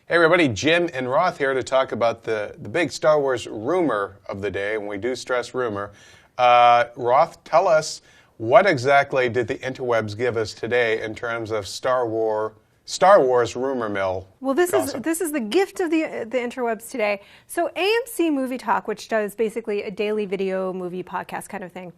Hey everybody, Jim and Roth here to talk about the big Star Wars rumor of the day, and we do stress rumor. Roth, tell us, what exactly did the interwebs give us today in terms of Star Wars rumor mill? Well, this is the gift of the interwebs today. So AMC Movie Talk, which does basically a daily video movie podcast kind of thing,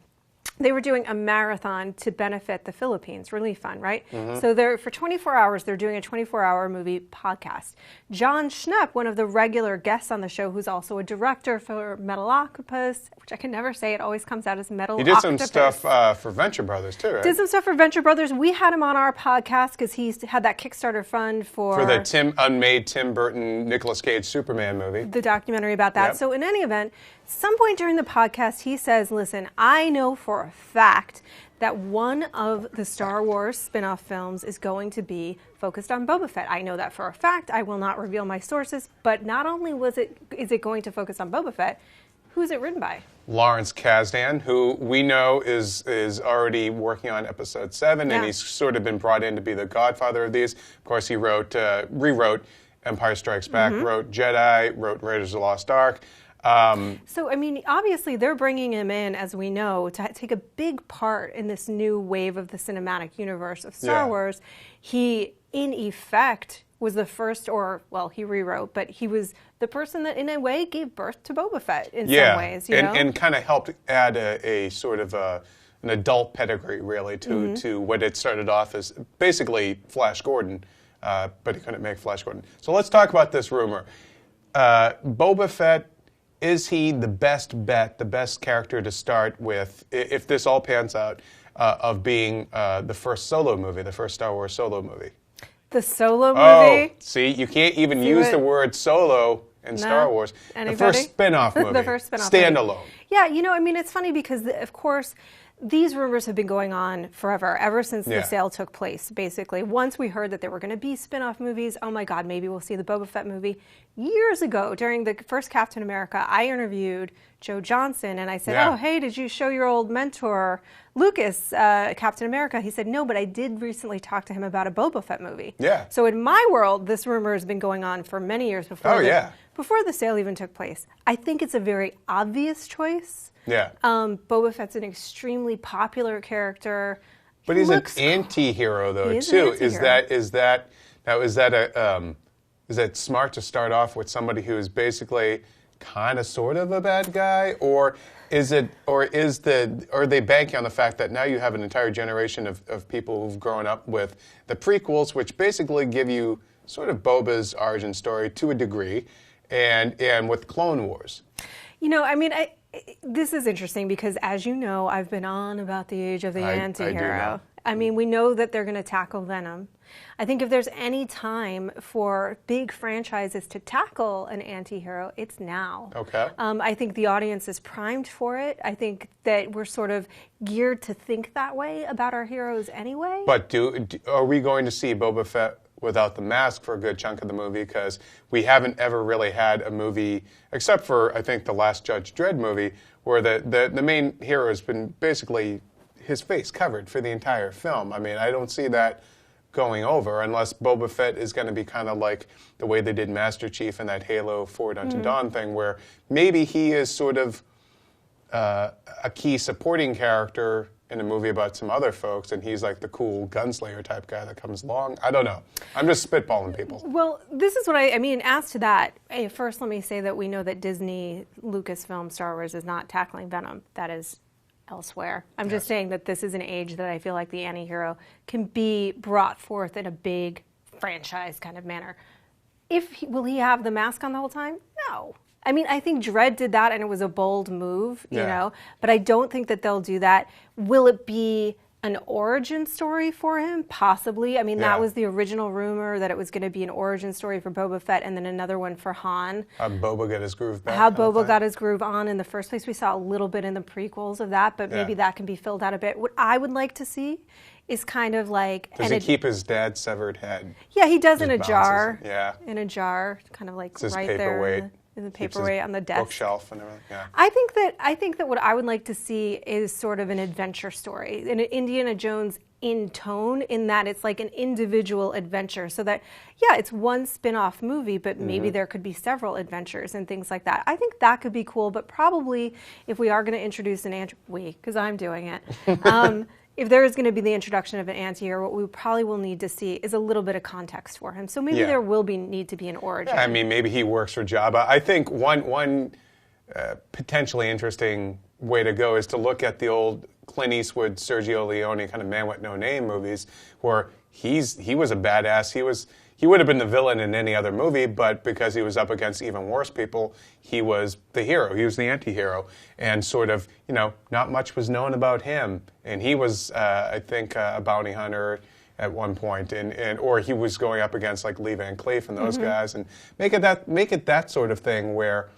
they were doing a marathon to benefit the Philippines Relief Fund, right? So for 24 hours, they're doing a 24-hour movie podcast. John Schnepp, one of the regular guests on the show, who's also a director for Metalocampus, which I can never say, it always comes out as Metalocampus. He did some stuff for Venture Brothers, too, right? Did some stuff for Venture Brothers. We had him on our podcast because he's had that Kickstarter fund for the unmade Tim Burton, Nicolas Cage Superman movie. The documentary about that. Yep. So in any event, some point during the podcast, he says, listen, I know for a fact that one of the Star Wars spin-off films is going to be focused on Boba Fett. I know that for a fact. I will not reveal my sources, but not only is it going to focus on Boba Fett, who's it written by? Lawrence Kasdan, who we know is already working on Episode 7, and he's sort of been brought in to be the godfather of these. Of course, he rewrote Empire Strikes Back, wrote Jedi, wrote Raiders of the Lost Ark. So, I mean, obviously they're bringing him in, as we know, to take a big part in this new wave of the cinematic universe of Star Wars. He, in effect, was the first, he rewrote, but he was the person that, in a way, gave birth to Boba Fett in some ways. You know? And kind of helped add a sort of an adult pedigree, really, to what it started off as basically Flash Gordon, but he couldn't make Flash Gordon. So let's talk about this rumor. Boba Fett, is he the best bet, the best character to start with, if this all pans out, of being the first solo movie, the first Star Wars solo movie? The solo movie? Oh, see, you can't even use the word solo in Star Wars. Anybody? The first spin-off movie. The first spin-off standalone. Movie. Yeah, you know, I mean, it's funny because, of course, these rumors have been going on forever, ever since the sale took place, basically. Once we heard that there were going to be spin-off movies, oh my God, maybe we'll see the Boba Fett movie. Years ago, during the first Captain America, I interviewed Joe Johnson, and I said, oh, hey, did you show your old mentor, Lucas, Captain America? He said, no, but I did recently talk to him about a Boba Fett movie. Yeah. So in my world, this rumor has been going on for many years before the sale even took place. I think it's a very obvious choice. Yeah. Boba Fett's an extremely popular character. But he's an anti-hero, though, too. Is that smart to start off with somebody who is basically kind of sort of a bad guy, or are they banking on the fact that now you have an entire generation of people who've grown up with the prequels, which basically give you sort of Boba's origin story to a degree, and with Clone Wars? You know, I mean, this is interesting because, as you know, I've been on about the age of the anti-hero. I mean, we know that they're going to tackle Venom. I think if there's any time for big franchises to tackle an anti-hero, it's now. Okay. I think the audience is primed for it. I think that we're sort of geared to think that way about our heroes anyway. But are we going to see Boba Fett without the mask for a good chunk of the movie? Because we haven't ever really had a movie, except for, I think, the last Judge Dredd movie, where the main hero has been basically his face covered for the entire film. I mean, I don't see that going over unless Boba Fett is going to be kind of like the way they did Master Chief in that Halo Forward Unto Dawn thing, where maybe he is sort of a key supporting character in a movie about some other folks, and he's like the cool gunslinger type guy that comes along. I don't know. I'm just spitballing people. Well, this is what I mean, as to that, first let me say that we know that Disney, Lucasfilm, Star Wars is not tackling Venom. That is elsewhere. I'm just saying that this is an age that I feel like the anti-hero can be brought forth in a big franchise kind of manner. Will he have the mask on the whole time? No. I mean, I think Dredd did that, and it was a bold move, you know, but I don't think that they'll do that. Will it be an origin story for him? Possibly. I mean, that was the original rumor, that it was going to be an origin story for Boba Fett and then another one for Han. How Boba got his groove back. How Boba got his groove on in the first place. We saw a little bit in the prequels of that, but maybe that can be filled out a bit. What I would like to see is kind of like... Does he keep his dad's severed head? Yeah, he does in a jar. Yeah. In a jar, kind of like right there. In the paperweight on the desk. Bookshelf and everything. Yeah. I think that what I would like to see is sort of an adventure story, an Indiana Jones in tone, in that it's like an individual adventure, so that, yeah, it's one spin-off movie, but maybe there could be several adventures and things like that. I think that could be cool, but probably if we are going to introduce because I'm doing it, if there is going to be the introduction of an anti-hero, what we probably will need to see is a little bit of context for him. So maybe there will need to be an origin. Yeah, I mean, maybe he works for Jabba. I think one potentially interesting way to go is to look at the old Clint Eastwood, Sergio Leone kind of Man with No Name movies, where he was a badass. He would have been the villain in any other movie, but because he was up against even worse people, he was the hero. He was the anti-hero. And sort of, not much was known about him. And he was, I think, a bounty hunter at one point, or he was going up against like Lee Van Cleef and those guys, and make it that sort of thing where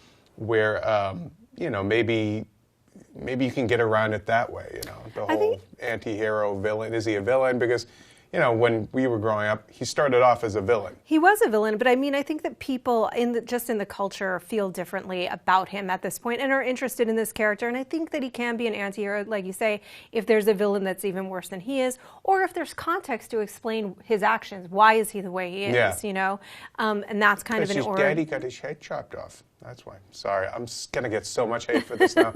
maybe you can get around it that way. The whole anti-hero villain. Is he a villain? Because when we were growing up, he started off as a villain. He was a villain, but I mean, I think that people just in the culture feel differently about him at this point and are interested in this character. And I think that he can be an anti-hero, like you say, if there's a villain that's even worse than he is, or if there's context to explain his actions. Why is he the way he is? And that's kind of an origin. Daddy got his head chopped off. That's why. Sorry, I'm gonna get so much hate for this now.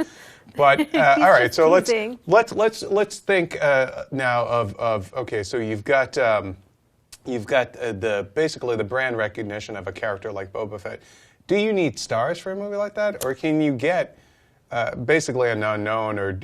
But all right, so let's think now of okay. So you've got basically the brand recognition of a character like Boba Fett. Do you need stars for a movie like that, or can you get basically an unknown, or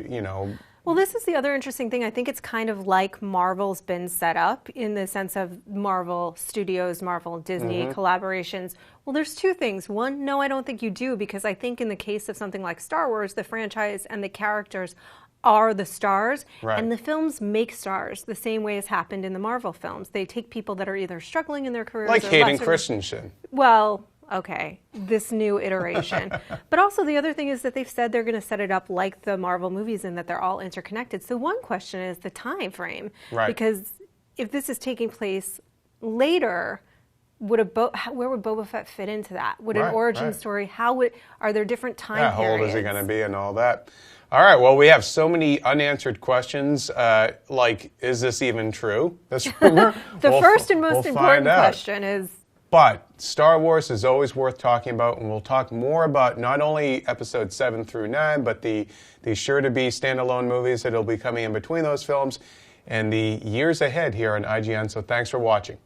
Well, this is the other interesting thing. I think it's kind of like Marvel's been set up in the sense of Marvel Studios, Marvel Disney collaborations. Well, there's two things. One, no, I don't think you do, because I think in the case of something like Star Wars, the franchise and the characters are the stars, and the films make stars the same way as happened in the Marvel films. They take people that are either struggling in their careers, like or Hayden Christensen. Well, okay, this new iteration. But also the other thing is that they've said they're going to set it up like the Marvel movies in that they're all interconnected. So one question is the time frame. Right. Because if this is taking place later, where would Boba Fett fit into that? Would an origin story, are there different time periods? How old is he going to be and all that? All right, well, we have so many unanswered questions, like, is this even true? The first and most important question is... But Star Wars is always worth talking about, and we'll talk more about not only episodes 7 through 9, but the sure-to-be standalone movies that will be coming in between those films and the years ahead here on IGN. So thanks for watching.